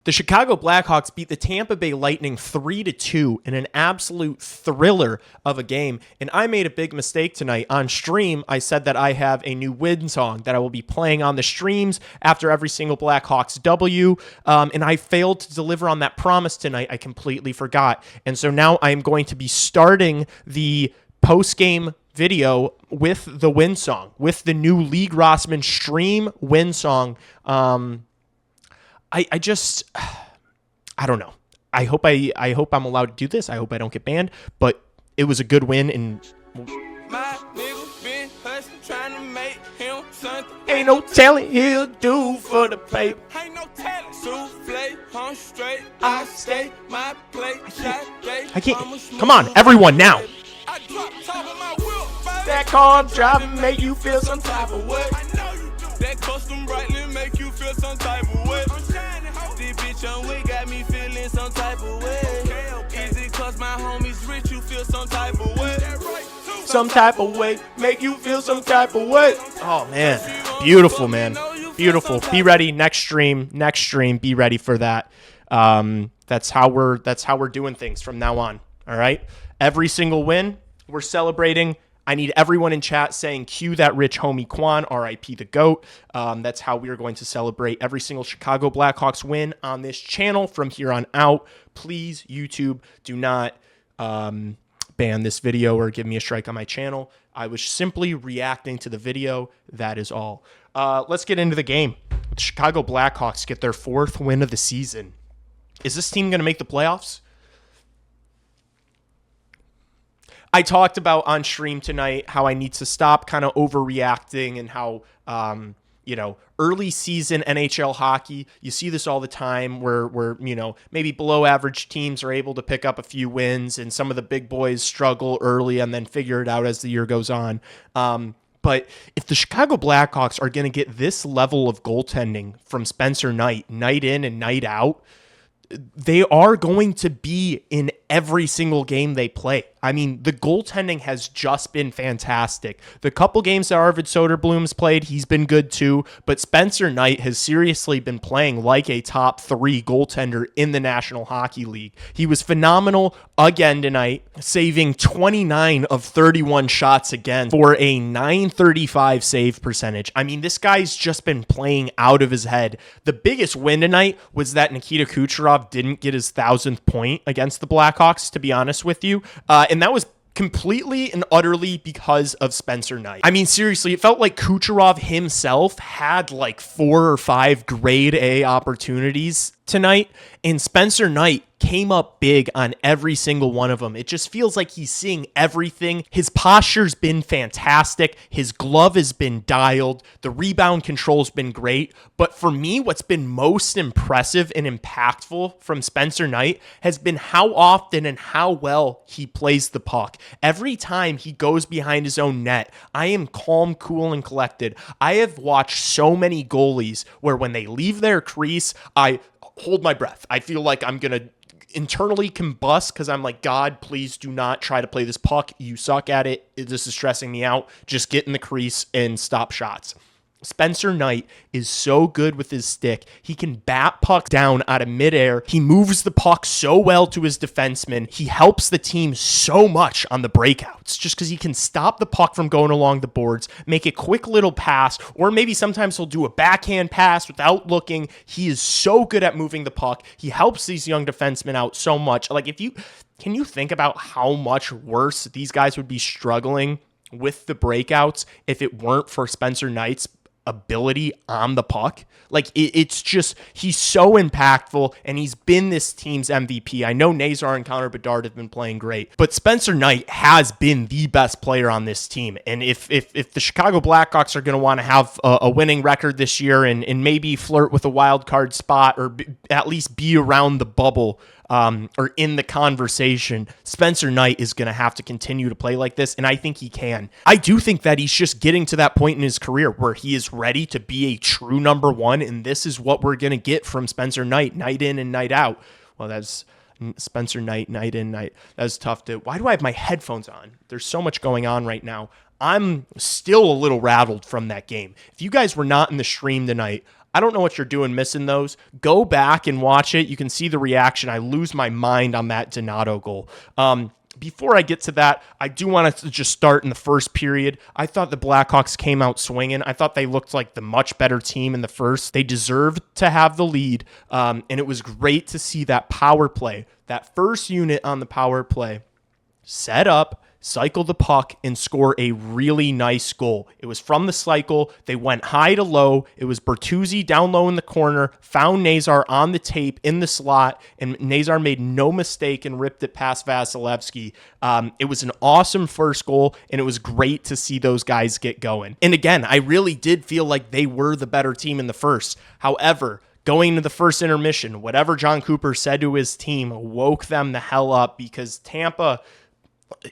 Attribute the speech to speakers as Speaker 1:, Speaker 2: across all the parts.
Speaker 1: The Chicago Blackhawks beat the Tampa Bay Lightning 3-2 in an absolute thriller of a game. And I made a big mistake tonight. On stream, I said that I have a new win song that I will be playing on the streams after every single Blackhawks W. And I failed to deliver on that promise tonight. I completely forgot. And so now I'm going to be starting the post-game video with the win song, with the new League Rossman stream win song. I don't know. I hope I'm allowed to do this. I hope I don't get banned, but it was a good win. And
Speaker 2: my nigga been hustling, trying to make him something.
Speaker 1: Ain't no telling he'll do for the paper.
Speaker 2: Ain't no telling. Souffle, I'm straight. I stay my plate.
Speaker 1: I can't. Come on, everyone now.
Speaker 2: I drop top of my wheel.
Speaker 1: That car I'm driving make you feel some type of way.
Speaker 2: I know you do. That custom brightly make you feel some type of way. I'm shining, ho. This bitch on way got me feeling some type of way. Okay. Is it cause my homies rich you feel some type of way?
Speaker 1: Some type of way, make you feel some type of way. Oh man, beautiful, man, beautiful. Be ready next stream. Be ready for that. That's how we're doing things from now on. All right, every single win we're celebrating. I need everyone in chat saying cue that rich homie Quan, RIP the GOAT. That's how we are going to celebrate every single Chicago Blackhawks win on this channel from here on out. Please, YouTube, do not ban this video or give me a strike on my channel. I was simply reacting to the video. That is all. Let's get into the game. The Chicago Blackhawks get their 4th win of the season. Is this team going to make the playoffs? I talked about on stream tonight how I need to stop kind of overreacting and how, early season NHL hockey, you see this all the time where maybe below average teams are able to pick up a few wins and some of the big boys struggle early and then figure it out as the year goes on. But if the Chicago Blackhawks are going to get this level of goaltending from Spencer Knight, night in and night out, they are going to be in every single game they play. I mean, the goaltending has just been fantastic. The couple games that Arvid Soderblom's played, he's been good too, but Spencer Knight has seriously been playing like a top 3 goaltender in the National Hockey League. He was phenomenal again tonight, saving 29 of 31 shots again for a .935 save percentage. I mean, this guy's just been playing out of his head. The biggest win tonight was that Nikita Kucherov didn't get his 1,000th point against the Blackhawks, to be honest with you. And that was completely and utterly because of Spencer Knight. I mean, seriously, it felt like Kucherov himself had like 4 or 5 grade A opportunities tonight, and Spencer Knight came up big on every single one of them. It just feels like he's seeing everything. His posture's been fantastic. His glove has been dialed. The rebound control's been great. But for me, what's been most impressive and impactful from Spencer Knight has been how often and how well he plays the puck. Every time he goes behind his own net, I am calm, cool, and collected. I have watched so many goalies where when they leave their crease, I hold my breath. I feel like I'm going to internally combust because I'm like, God, please do not try to play this puck. You suck at it. This is stressing me out. Just get in the crease and stop shots. Spencer Knight is so good with his stick. He can bat pucks down out of midair. He moves the puck so well to his defenseman. He helps the team so much on the breakouts just because he can stop the puck from going along the boards, make a quick little pass, or maybe sometimes he'll do a backhand pass without looking. He is so good at moving the puck. He helps these young defensemen out so much. Like, can you think about how much worse these guys would be struggling with the breakouts if it weren't for Spencer Knight's ability on the puck? Like, it's just, he's so impactful, and he's been this team's MVP. I know Nazar and Connor Bedard have been playing great, but Spencer Knight has been the best player on this team. And if the Chicago Blackhawks are going to want to have a winning record this year and maybe flirt with a wild card spot or at least be around the bubble, or in the conversation, Spencer Knight is going to have to continue to play like this, and I think he can. I do think that he's just getting to that point in his career where he is ready to be a true number one, and this is what we're going to get from Spencer Knight, night in and night out. Well, that's Spencer Knight, night in, night. That's tough to... Why do I have my headphones on? There's so much going on right now. I'm still a little rattled from that game. If you guys were not in the stream tonight, I don't know what you're doing missing those. Go back and watch it. You can see the reaction. I lose my mind on that Donato goal. Before I get to that, I do want to just start in the first period. I thought the Blackhawks came out swinging. I thought they looked like the much better team in the first. They deserved to have the lead, and it was great to see that power play, that first unit on the power play, set up, cycle the puck, and score a really nice goal. It was from the cycle. They went high to low. It was Bertuzzi down low in the corner, found Nazar on the tape in the slot, and Nazar made no mistake and ripped it past Vasilevsky. It was an awesome first goal, and it was great to see those guys get going. And again, I really did feel like they were the better team in the first. However, going into the first intermission, whatever John Cooper said to his team woke them the hell up, because Tampa,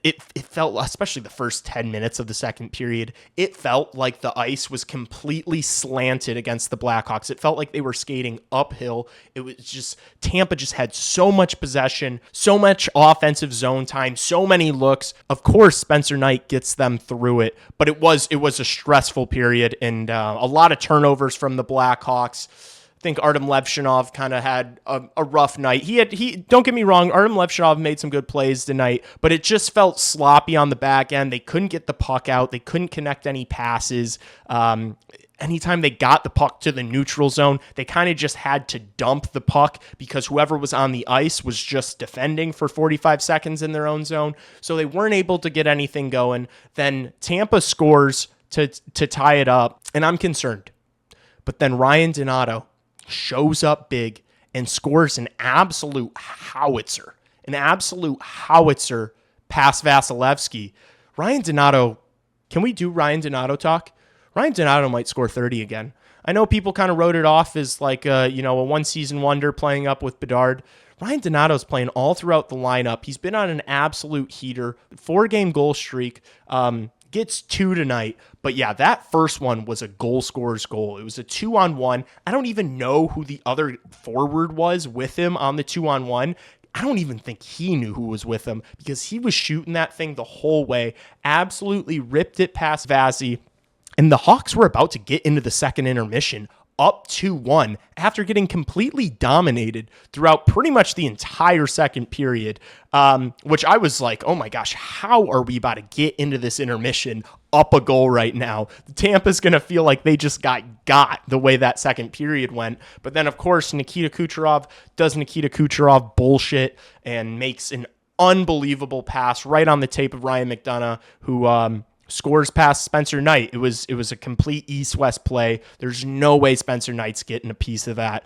Speaker 1: it felt, especially the first 10 minutes of the second period, it felt like the ice was completely slanted against the Blackhawks. It felt like they were skating uphill. It was just, Tampa just had so much possession, so much offensive zone time, so many looks. Of course, Spencer Knight gets them through it, but it was a stressful period, and a lot of turnovers from the Blackhawks. I think Artem Levshinov kind of had a rough night. He don't get me wrong, Artem Levshinov made some good plays tonight, but it just felt sloppy on the back end. They couldn't get the puck out. They couldn't connect any passes. Anytime they got the puck to the neutral zone, they kind of just had to dump the puck because whoever was on the ice was just defending for 45 seconds in their own zone. So they weren't able to get anything going. Then Tampa scores to tie it up, and I'm concerned. But then Ryan Donato shows up big and scores an absolute howitzer past Vasilevsky. Ryan Donato, can we do Ryan Donato talk? Ryan Donato might score 30 again. I know people kind of wrote it off as like a one-season wonder playing up with Bedard. Ryan Donato's playing all throughout the lineup. He's been on an absolute heater, 4-game goal streak. Gets 2 tonight. But yeah, that first one was a goal scorer's goal. It was a 2-on-1. I don't even know who the other forward was with him on the 2-on-1. I don't even think he knew who was with him because he was shooting that thing the whole way. Absolutely ripped it past Vazzy. And the Hawks were about to get into the second intermission up 2-1 after getting completely dominated throughout pretty much the entire second period, which I was like, oh my gosh, how are we about to get into this intermission up a goal right now? Tampa's going to feel like they just got the way that second period went. But then, of course, Nikita Kucherov bullshit and makes an unbelievable pass right on the tape of Ryan McDonough, who scores past Spencer Knight. It was a complete east-west play. There's no way Spencer Knight's getting a piece of that.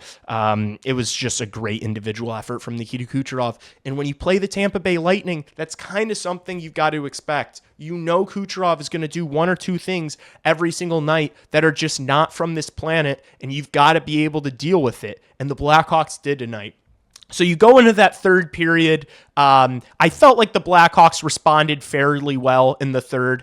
Speaker 1: It was just a great individual effort from Nikita Kucherov. And when you play the Tampa Bay Lightning, that's kind of something you've got to expect. You know Kucherov is going to do one or two things every single night that are just not from this planet, and you've got to be able to deal with it. And the Blackhawks did tonight. So you go into that third period. I felt like the Blackhawks responded fairly well in the third.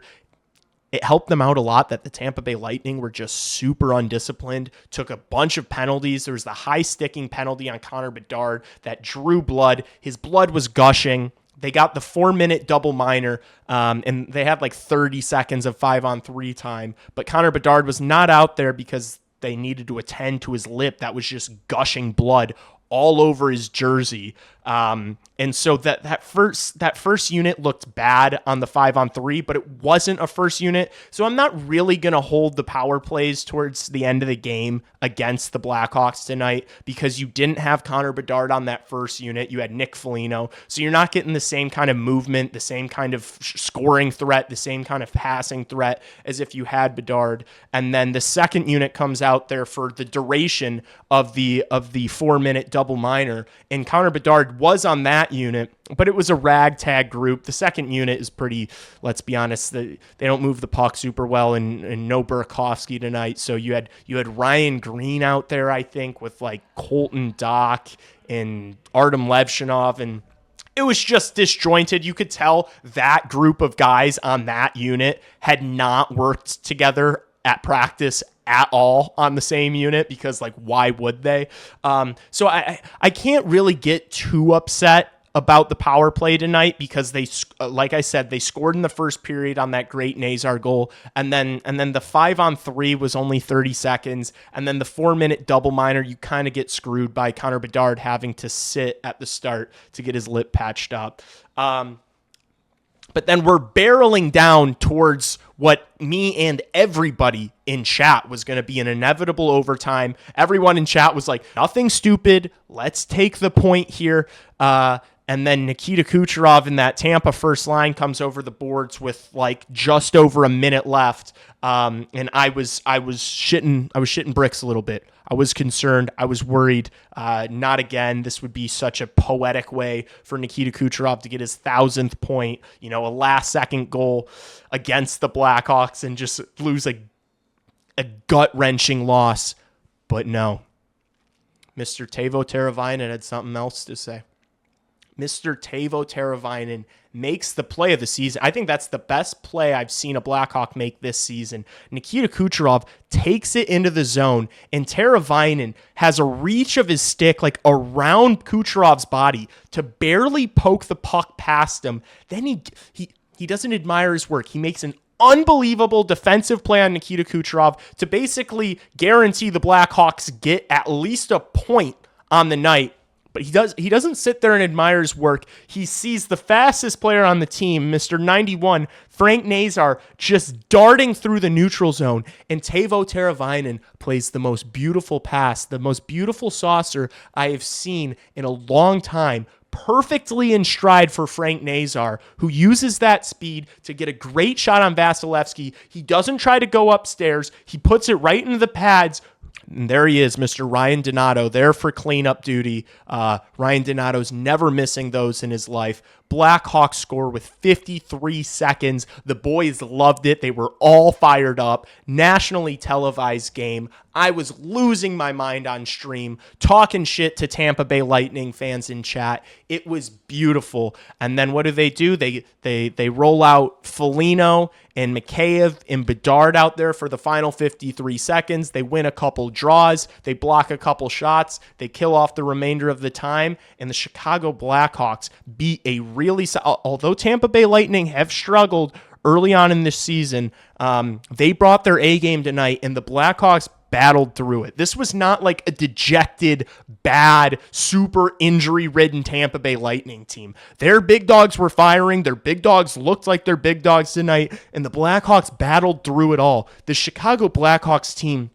Speaker 1: It helped them out a lot that the Tampa Bay Lightning were just super undisciplined, took a bunch of penalties. There was the high sticking penalty on Connor Bedard that drew blood. His blood was gushing. They got the 4-minute double minor, and they had like 30 seconds of 5-on-3 time. But Connor Bedard was not out there because they needed to attend to his lip that was just gushing blood all over his jersey. And so that first unit looked bad on the 5-on-3, but it wasn't a first unit. So I'm not really going to hold the power plays towards the end of the game against the Blackhawks tonight because you didn't have Connor Bedard on that first unit. You had Nick Foligno. So you're not getting the same kind of movement, the same kind of scoring threat, the same kind of passing threat as if you had Bedard. And then the second unit comes out there for the duration of the 4-minute double minor. And Connor Bedard was on that unit, but it was a ragtag group. The second unit is pretty, let's be honest, they don't move the puck super well, and no Burakovsky tonight. So you had Ryan Green out there, I think, with like Colton Dock and Artem Levshinov, and it was just disjointed. You could tell that group of guys on that unit had not worked together at practice at all on the same unit because, like, why would they? So I can't really get too upset about the power play tonight because they, like I said, they scored in the first period on that great Nazar goal, and then the 5-on-3 was only 30 seconds, and then the 4-minute double minor, you kind of get screwed by Connor Bedard having to sit at the start to get his lip patched up. But then we're barreling down towards what me and everybody in chat was going to be an inevitable overtime. Everyone in chat was like, nothing stupid. Let's take the point here. And then Nikita Kucherov in that Tampa first line comes over the boards with like just over a minute left. And I was shitting bricks a little bit. I was concerned. I was worried. Not again. This would be such a poetic way for Nikita Kucherov to get his 1,000th point, a last-second goal against the Blackhawks and just lose a gut-wrenching loss. But no. Mr. Teuvo Teravainen had something else to say. Mr. Teuvo Teravainen makes the play of the season. I think that's the best play I've seen a Blackhawk make this season. Nikita Kucherov takes it into the zone, and Teravainen has a reach of his stick like around Kucherov's body to barely poke the puck past him. Then he doesn't admire his work. He makes an unbelievable defensive play on Nikita Kucherov to basically guarantee the Blackhawks get at least a point on the night. But he doesn't sit there and admire his work. He sees the fastest player on the team, Mr. 91, Frank Nazar, just darting through the neutral zone. And Teuvo Teravainen plays the most beautiful pass, the most beautiful saucer I have seen in a long time, perfectly in stride for Frank Nazar, who uses that speed to get a great shot on Vasilevsky. He doesn't try to go upstairs. He puts it right into the pads. And there he is, Mr. Ryan Donato, there for cleanup duty. Ryan Donato's never missing those in his life. Blackhawks score with 53 seconds. The boys loved it. They were all fired up. Nationally televised game. I was losing my mind on stream, talking shit to Tampa Bay Lightning fans in chat. It was beautiful. And then what do? They roll out Foligno and Mikheyev and Bedard out there for the final 53 seconds. They win a couple draws. They block a couple shots. They kill off the remainder of the time. And the Chicago Blackhawks beat a although Tampa Bay Lightning have struggled early on in this season, they brought their A game tonight, and the Blackhawks battled through it. This was not like a dejected, bad, super injury-ridden Tampa Bay Lightning team. Their big dogs were firing. Their big dogs looked like their big dogs tonight, and the Blackhawks battled through it all. The Chicago Blackhawks team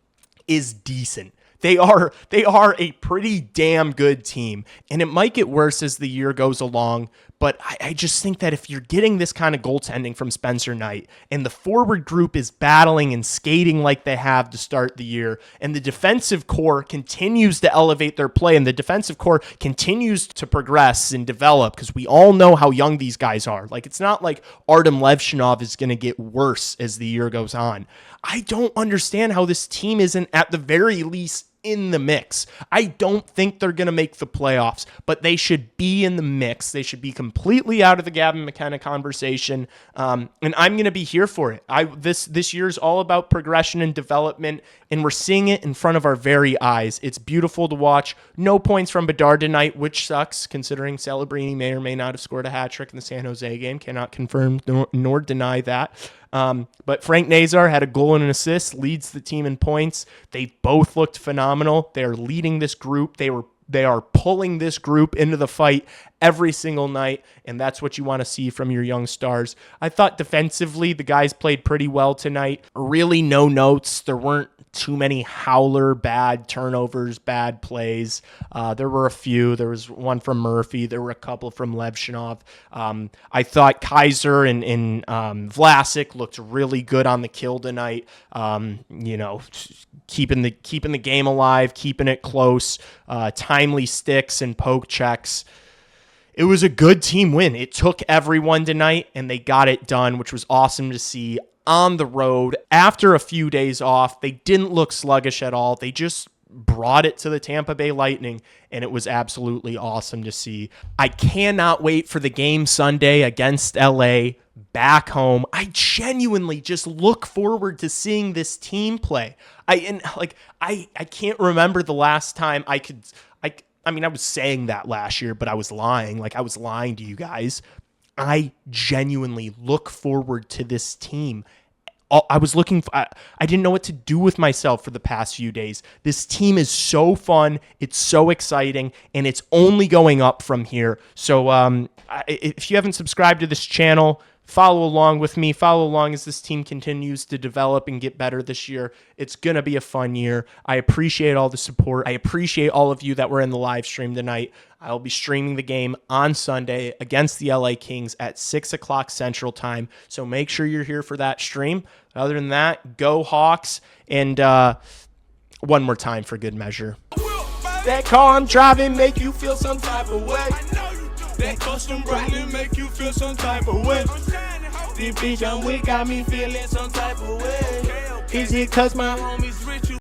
Speaker 1: is decent. They are a pretty damn good team, and it might get worse as the year goes along, but I just think that if you're getting this kind of goaltending from Spencer Knight, and the forward group is battling and skating like they have to start the year, and the defensive core continues to elevate their play, and the defensive core continues to progress and develop, because we all know how young these guys are. Like, it's not like Artem Levshinov is going to get worse as the year goes on. I don't understand how this team isn't at the very least in the mix. I don't think they're going to make the playoffs, but they should be in the mix. They should be completely out of the Gavin McKenna conversation, and I'm going to be here for it. This year's all about progression and development, and we're seeing it in front of our very eyes. It's beautiful to watch. No points from Bedard tonight, which sucks, considering Celebrini may or may not have scored a hat trick in the San Jose game. Cannot confirm nor deny that. But Frank Nazar had a goal and an assist, leads the team in points. They both looked phenomenal. They are leading this group. They are pulling this group into the fight every single night, and that's what you want to see from your young stars. I thought defensively, the guys played pretty well tonight. Really no notes. There weren't too many howler, bad turnovers, bad plays. There were a few. There was one from Murphy. There were a couple from Levshinov. I thought Kaiser and Vlasic looked really good on the kill tonight. Keeping the game alive, keeping it close, timely sticks and poke checks. It was a good team win. It took everyone tonight, and they got it done, which was awesome to see. On the road, after a few days off, they didn't look sluggish at all. They just brought it to the Tampa Bay Lightning, and it was absolutely awesome to see. I cannot wait for the game Sunday against LA back home. I genuinely just look forward to seeing this team play. I can't remember the last time I mean, I was saying that last year, but I was lying. Like, I was lying to you guys. I genuinely look forward to this team. I was looking for, I didn't know what to do with myself for the past few days. This team is so fun. It's so exciting, and it's only going up from here. So if you haven't subscribed to this channel, follow along with me. Follow along as this team continues to develop and get better this year. It's going to be a fun year. I appreciate all the support. I appreciate all of you that were in the live stream tonight. I'll be streaming the game on Sunday against the LA Kings at 6 o'clock Central Time. So make sure you're here for that stream. Other than that, go Hawks. And one more time for good measure. That car I'm driving make you feel some type of way.
Speaker 2: That custom brightly make you feel some type of way. This bitch I'm with got me feeling some type of way. Is it cause my homies rich?